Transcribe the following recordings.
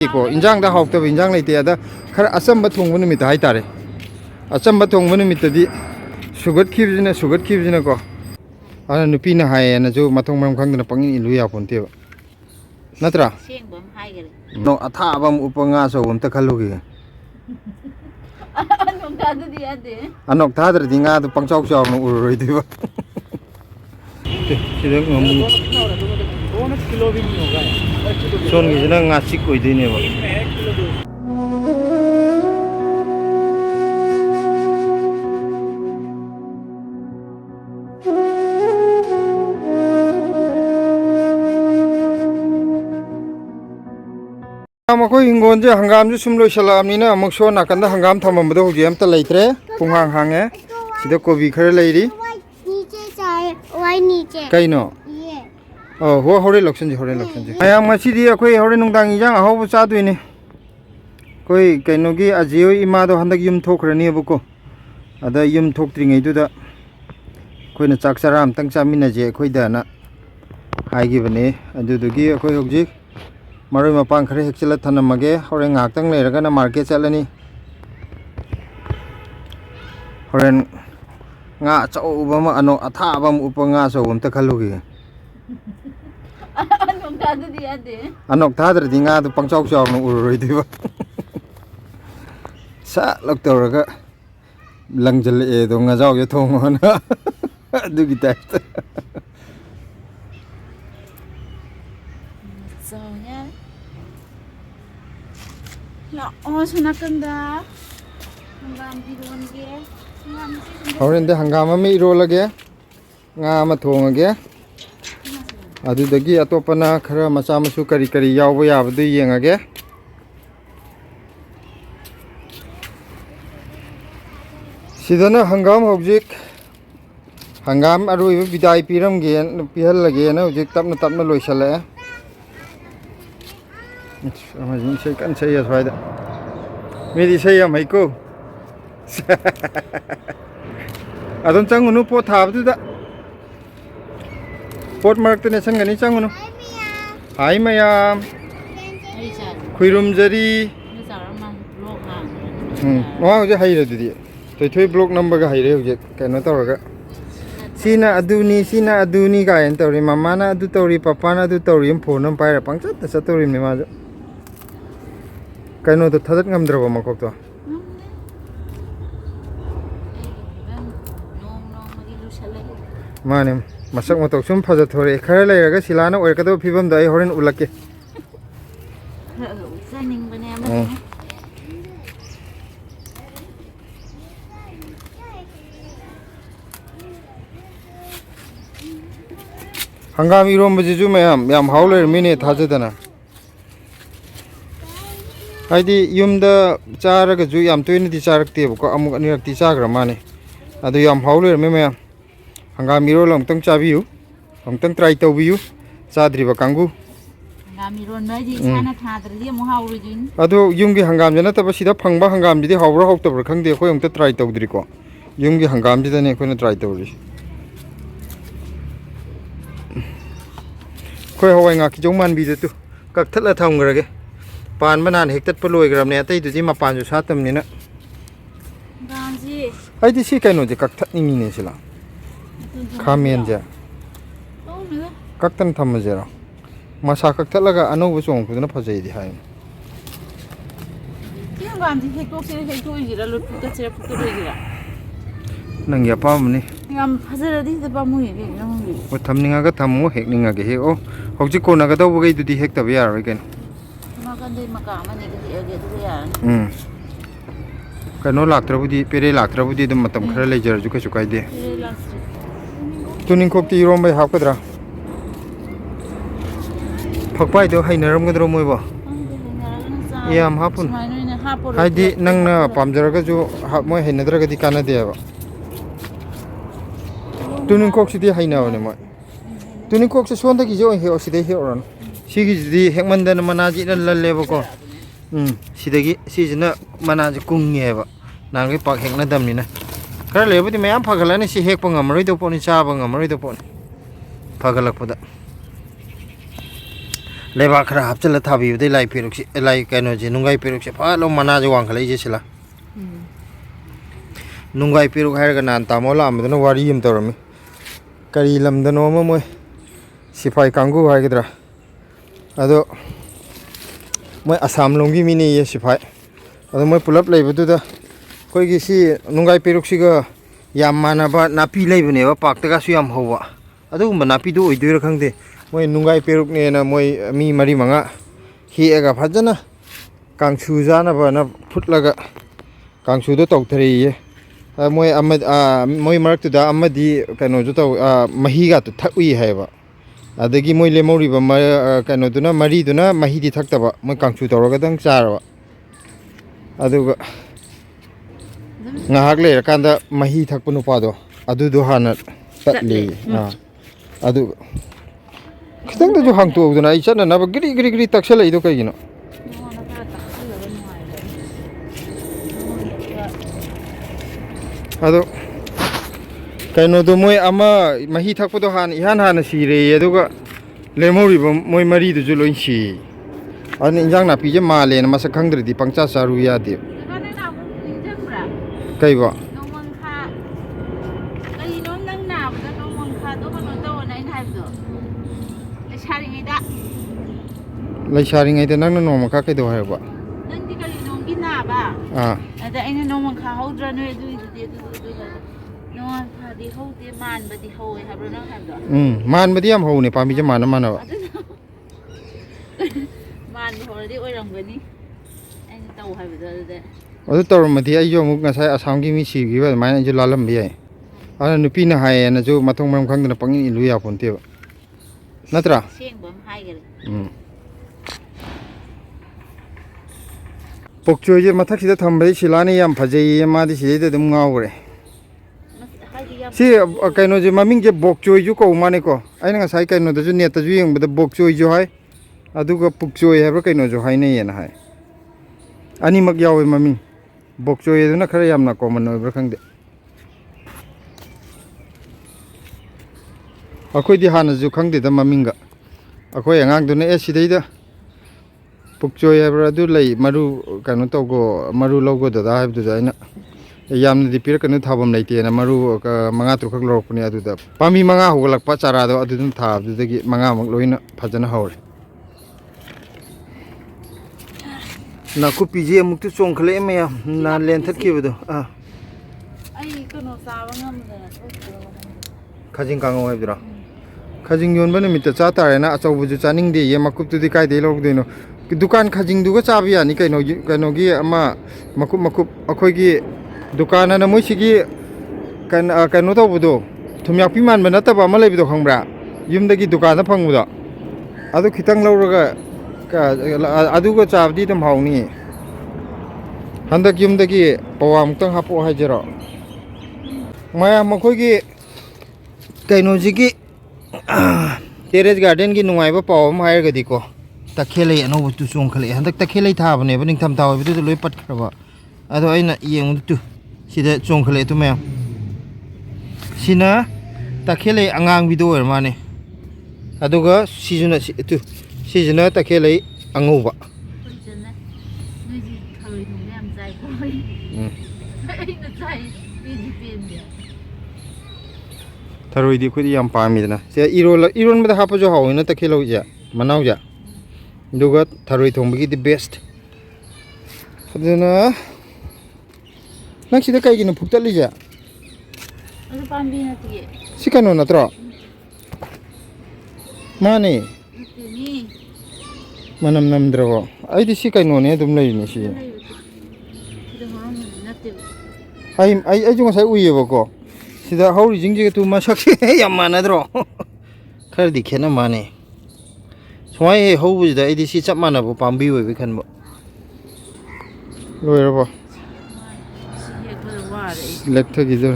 ko injang da hawk ta injang leite ada khar asam ba thong bunu mit hai tare asam ba thong bunu mit di sugar khibjina ko ana nupi na hai na jo mathong mam khang na pangin ilu ya pon te natra sengbam haigare no atha bam upanga so um ta khalugi anok ta du di ade anok tha dra dinga du pangchau chau no uroi de ba sidang ngam kilo bi ni hoga son gi na nga sik koi de ne ba Makoi hingon je hangam ju sumlo salam ni na amok so nakanda hangam thamam bado hoji am ta leitre punghang hange sida kobi khare leiri नीचे चाहे Y नीचे kaino ये oh ho hore loksan ji ayang masi di akoi hore nungdang ijang aho bu cha duini koi kaino gi ajiyo ima do handak yum thokrani buko ada yum thoktri ngai du da koi na chak charam tang chamina je koi da na hai gi bane adu du gi akoi hojik maroi mapang khare hekchela thanamage hore ngak tang leiraga na market chalani horen nga chau bama ano atha bam upanga so um ta khalugi anok ta du di ade anok tha dra dinga du pangchau chau no uroi de ba sa lok tawraga langjal e do nga jaw ye thong na du gi ta so nya la o sunakanda ngam di don ge ngam si horen de hangama mi ro lage nga ma thongage adu dagi atopana khara macha masu kari kari yaw ya bdu yengage sidana hangam hojik hangam aroi bidai piram ge pihal lage na hojik tapna loisala amazing sei kan sei ya swaida medi sei ya maiko adon changunu po thabdu da pot marak tene sangani changunu hai mayam ai cha khuirum jari ni sa ma blog hang no je hai re didi toi thoi block number ga hai re je kaino tawraga sina aduni ga en tawri mama na adu tawri papa na adu tawri phone nam pai ra pangchat ta tawri me ma kaino to thadat ngamdraba makok to mane masak motok sum phaja thore khare lairaga silana oirkado phibam dai horen ulake zaning bane ama hangam irom baju yam hauler mine thajadana haidi yumda charaga ju yam toini di charakte ko amuk anirak ti chagra mane adu yam hauler me hangam iro long tang chabiu long tang try tawbiu chadriba kangu ngami ron mai di sana thadri di mo hauru jin adu yumgi hangam jana ta basida phangba hangam di hawra hawtabra khangde khoi ong ta try tawdri ko yumgi hangam di dane khoi na try tawri khoi hawai nga ki jongman bi tu kak thatla thamgrage pan banan hektat paloi gram ne atai du ji mapan ju satam ni na ganji ai di si kaino je kak thatni mi ne sila khamen ja oh me kak tan tham je ra masa kak thatlaga ano bu chong pu na phajai di hai ki ganji hektok se hektok gira lut ka chera pukto gira nang ya pam ni ngam phajara di ba mu ye ngam ri o thamninga ga thammo hekninga ge he o hokji ko na ga do bu ge du di hek ta ya ro ken ma kan dei maka ma ni ge du ya kano laktrabudi pere laktrabudi dum matam khara lejar ju ka chukai de tuning khok ti rom bai hakadra phakpai do hainaram gadro moi ba yam hapun haidi nangna pamjaraga ju moi hainadra ga di kana de ba tuning khok si di haina ne moi tuning khok se sonda gi jo he o si de he oran si gi di hekmandan manaji na lalle ba ko sidagi sijina manaji kungne ba nangi pak hekna damni na kara lebudi mayam phagalani si hek pangamroi do poni cha bangamroi do poni phagalak pada लेबा खरा हापचल थाबीबदे लाई पेरुक्सी लाई कइनोजे नुंगाई पेरुक्से follow मनाजे वांखलैजे सिला नुंगाई पेरुक हायरगा नान तामो लामदनो वारी यम तोरमी करी लमदनो म मोय सिपाई कांगू हायगद्रा अदो मोय Assam LONGi mini ये सिपाई अदो मोय पुलप लेबदुदा कोइगी सी नुंगाई पेरुक्सीगा याम मानबा नापी लेबनेबा पाक्तगासु याम हौवा अदुगुम्बा नापीदु ओइदुरा खंगदे मोय नुंगाई पेरुकनेना मोय मी मरी मंगा हेगा फजना कांगसु जानाबना फुटलगा कांगसुदो तौथरेये मोय मोय मरक्तुदा अमदी कइनोजु तौ महीगा तो थकुई हैबा अदगी मोय लेमौरिबा कइनोदुना मरीदुना महीदी थक्तबा मोय कांगसु तौरगा दंग चारबा अदुगा ngahak le kanda mahi thakpu nupa do adu do hana tatli adu khitang da jo hang tu do na I chana na ba giri giri giri taksala ido kai gino adu kaino do moy ama mahi thakpu do han ihan hana sire aduga lemori ba moy mari du ju loin si an injang na pi je ma le na masa khangdri di pangcha saru ya de cây vợ lấy xài ngay từ nắng nó nồng mà khác cái đồ hay vợ à anh nông bằng khá hậu ra nơi nông khá đi hậu thì màn và đi hậu hay nó làm đó màn mà đi em hậu này pa mi cho màn nó màn nào màn thì hậu là đi ôi lòng cái đi anh tàu hay bây giờ đấy 어디 떨어면 뒤에 이거 뭔가 사이 아상기 미치기가 많이 이제 랄람비에 아나 누피나 하에나 저 마통만 강도나 빵이 루야 본대요 나더라 시행범 하이게 복조이제 마탁시다 탐바이 실라니 얌 파제이 마디 시에데 좀 나오그래 시 그이노지 마밍제 복조이주 거 마네코 아이나 사이 그이노도 네타주 영보다 복조이주 하이 아두가 복조이 해버 그이노주 하이네예나 하이 아니막 야오이 마밍 복조이도나 Khare यामना common ओइब्रा खंगदे अखोइदि हानजु खंगदेदा ममिंगा अखोइ अंगांगदुना ए सिदैदा पुकचोय हाइब्रा दु लै मरु कनो तौगो मरु लौगो ददा हाइबदु जाइना यामनदि पिरकनु थाबम लैतेना मरु मंगा तुखक लौरकपनि अदुदा पामी मंगा होगलकपा चारादो अदुदुन थाबदुदगी मंगा मक लोइना फजना हौरे नाकु पीजे अमुक चोंखले मया ना लेंथत किबदो ai kano sawa ngamdana खजिंग कांगो हाइबदरा खजिंग योनबा निमित्त चा तारेना अचौबुजु चानिंग दे ये मकुप तुदि काय दे लौगदेनो दुकान खजिंग दुगा चाबि यानी कइनोगी अमा मकुप मकुप अखोइगी दुकान ना मोइसिगी कइनो तौबदो थुमयापि मानबा नतबा अमा लेबिदो खंब्रा युमदगी दुकान दा फंगबदो अदु खितंग लौरगा अदुगा चाबदि दम हाउनी हंदक युमदगी पवा मुक्तंग हापो हाइजरो माया मखोइगी कइनोजिगी टेरेस गार्डन की नुंगाइबा पाव अमा हायरगदि को तखेलै अनोब तु चोंखलै हंदक तखेलै थाबने बनिंग थम तावबिदु लोइ पटखरबा अदो अइना येंगु तु सिदा चोंखलै तु मया सिना तखेलै अंगांग बिदो ओर माने अदुगा सिजुना तु सिजुना तखेलै अंगौबा थरोइदि खुदि याम पामिदना से इरोन मदा हापजो हावइना तखेलौजा मनावजा दुगा थरोइ थोंबगी दि बेस्ट अदुना नक्सिदा काइगिनो फुक्तलिजा अदु पाम्बी नतिए सिकनो नत्रो माने नतिनी मनम नमद्रबो आइदि सिकैनोने दुम लैनि सि आई जो ngसाइ उइयेबको सिदा हौरि जिंगजे तु मसक्से याम मानद्रो खरदि खेना माने सोय हौबुदा आइदि सि चप मानबो पाम्बी ओइबे खनबो लोइरबो लेक्थगिदो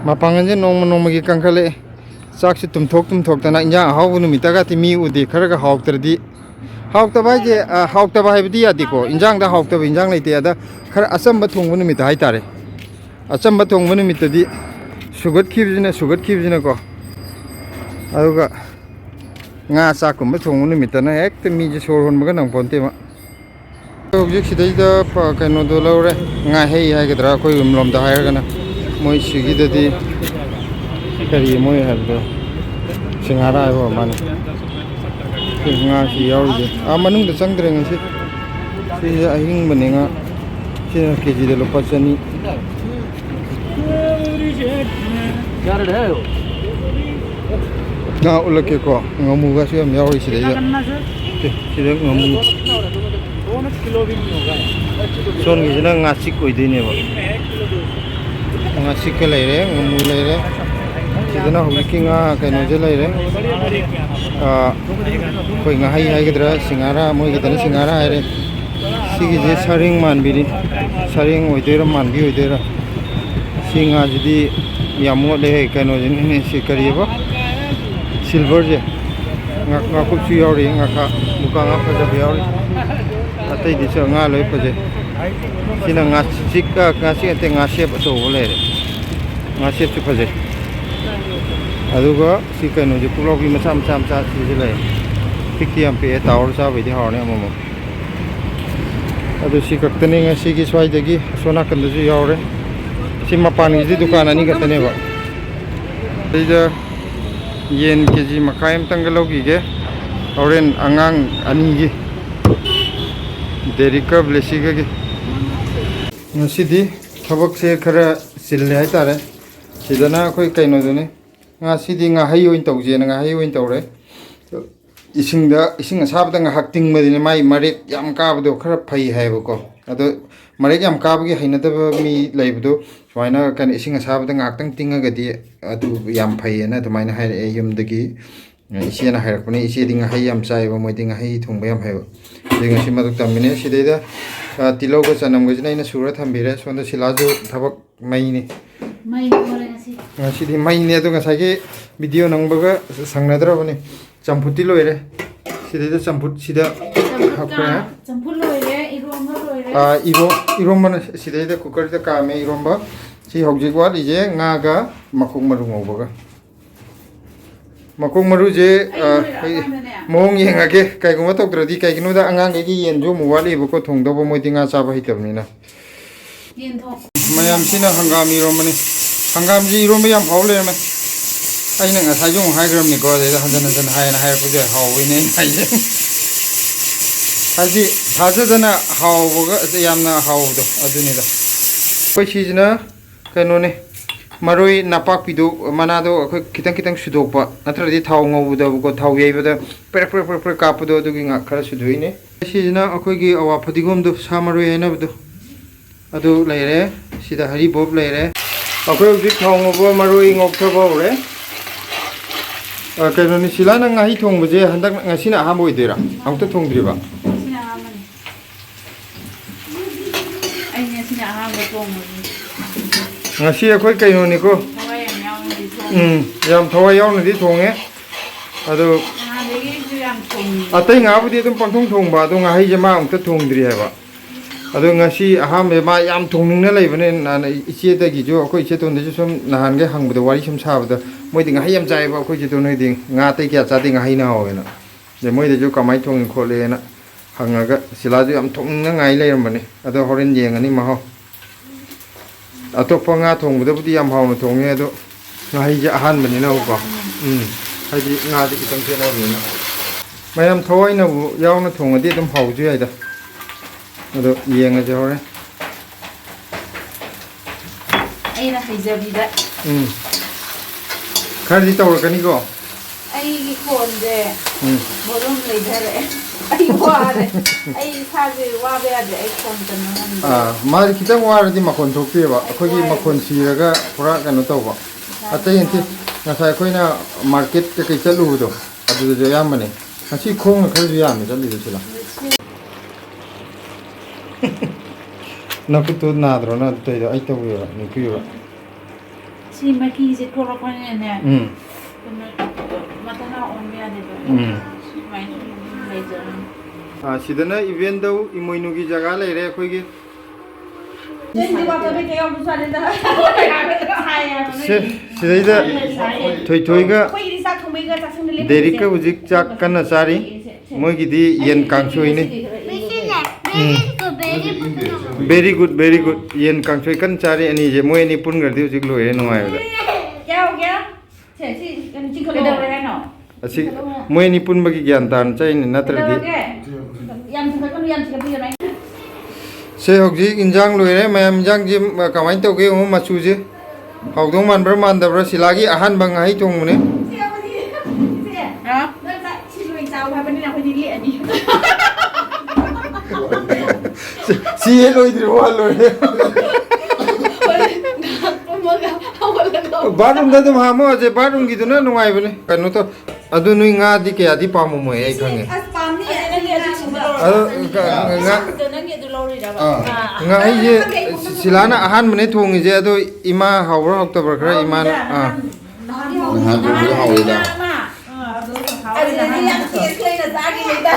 मापांगनजे नोंमगी कंखले चाकसे तुमथोक तना इंजा हावबु नुमितागा तिमी उदि खरगा हावतरदि हावतबा जे हावतबा हाइबदि यादिको इंजांगदा हावतबा इंजांग लैते अदा खर असंब थोंगबु नुमिता हाइतारे असंब थोंगबु नुमितदि सुगत खिबजिना को अदुगा nga chakkumba thongbu numitana hekta mije sor honbaga nangponte ma hojik sidaida kaino do lawre nga hei haigadra khoi umlomda hairagana moi sigidadi kari moi habdo singara ayo mane nga si yauri manungda changdre ngasi si ahing bane nga si keji de lupa chani nga ulake ko ngamu ga si am yauri sidaida sida ngamu son gi jina nga sik koi dine ba nga sik laire ngamu laire sidana hojiki nga kaino je laire koi nga hai hai gedra singara moi gi tani singara haire sigi je saring man biri saring oidera man bi oidera singa jidi yamu le kaino je ne si kariba silver je nga ku chu yauri nga kha muka nga phaja yauri atai di cha nga loi phaje sina nga sikka nga si ate nga shape to le nga shape chu phaje aduga si kaino je pulogi macha macha macha si le tikti am pe tawr sa be di hawne amomo adu si kaktane nga si gi swai dagi sona kan du yaure si mapan gi dukan ani gatane ba ida yen kg makaim tangalogi ge oren angang ani gi derika blesiga gi ngasidi thabak se khara sille hai tare sidana khoi kaino dune ngasidi nga hayoin tawje nga hayoin tawre ising asabda nga hakting madine mai marik yam kabdo khara phai haibako ado marik yam kabgi hainadaba mi laibdo swaina kan ising asabda nga aktang tingagadi adu yam phai na dumaina haire yumdagi isiana hairakpani isidi nga hai yam chaiba moidi nga hai thongba yam haiba dinga si maduk tamine sidaida tilau ga chanam ga jina ina sura thambire sonda silaju thabak mai ni mai hore ngasi sidi mai ne to ngasage video nangbaga sangnadrabani champuti loire sidaida champut sida champut loire iromba loire iromba sidaida cooker da kame iromba si hojik wat ije nga ga makuk maru ngobaga makuk maru je mong yengage kaiguma tokdradi kaigino da angang gi yenju muwali buko thongdobo moidi nga chaba hitabnina yen thok mayam sina hangam iromani hangam ji iromba yam haule me aina nga sajung haigram ni ko de hanjana jan haina hair puje hawine haije haji thajadana hawboga yamna hawdo adunida koi chijna kanone maroi napak pidu manado khoi kitang kitang sudokpa natradi thaw ngawda ko thaw yeibada per kapudo adugi nga khara suduine sijina akhoi gi awa phadigom do samaroi haina budo adu leire sida hari bob leire akhoi ujik thaw ngabo maroi ngokthabo re kanone silana ngahi thongbaje handak ngasina aham oidera amta thongdriba sina amani aine sina ahamba thongmo ngasi akhoi kainoni ko thawai yam yauni di thong yam thawai yauni di thonge adu degi ju yam thong atai nga budi dum pangthong thongba adu nga hai jama amta thongdri haba adu ngasi aham ma yam thongningna leibane na iche dagi jo akhoi iche ton de sum nahan ge hangbada wari sum sabada moi ding hai yam jai ba akhoi je ton noi ding nga tai kya cha ding hai na hoena je moi de jo kamai thong khole na hangaga sila ju yam thongna ngai leiramane adu horen yengani ma ho atop nga thongbuda budi yam hawna thonge ado nga hai ja ahan bani na ko haidi nga de kitang thena bani mayam thawai na bu yawna thongadi dum hawju yaida ado yenga je hore aina haijabida khari tawrakani ko ai gi khonde borom leidare ai ware ai sabe wabe ade ai khon tan nan mari kitang waradi makon thokte ba akhoi gi makon siraga pura kanu tawba atai enti ngasai khoina market te kai chalu do adu jo yamane asi khong khari yam jali do sila nakutu nadro na tai ai tawira ni kuira si maki je korokone ne matana on me ade do mai leidare sidana event do imoinu gi jaga leire akhoi gi sidaida thoi thoi ga ꯃꯣꯏꯒ ꯆꯥꯛꯁꯪꯗ ꯂꯦꯞꯄ ꯗꯦꯔꯤꯛꯀ ꯍꯧꯖꯤꯛ ꯆꯥꯛ ꯀꯟꯅ ꯆꯥꯔꯤ ꯃꯣꯏꯒꯤꯗꯤ ꯌꯦꯟ ꯀꯥꯡꯁꯣꯏꯅꯤ Very good, very good yen kangsoi kan cari ani je moi ni pun gardi hujik lo e nuai da Keo keo Sesi kan cikgu lo no asi moi ni pun bagi gyan tan chai ni natra di Yang cikgu kan yang cikgu yang lain se hojik injang lo e mayam injang ji kamai to ge o machu je hawdong man bar man da bra silagi ahan bang hai tong ne Hả? Nó lại xin lỗi sao hai bên nào phải đi lẹ đi si he lo idri wa lo e barum da dum ha mo je barum gi duna nuai bane kanu to adu nui nga di ke adi pa mo mo ai khange nga ai je silana ahan mane thongi je adu ima hawra hokta bar khra ima na Hawida. Yang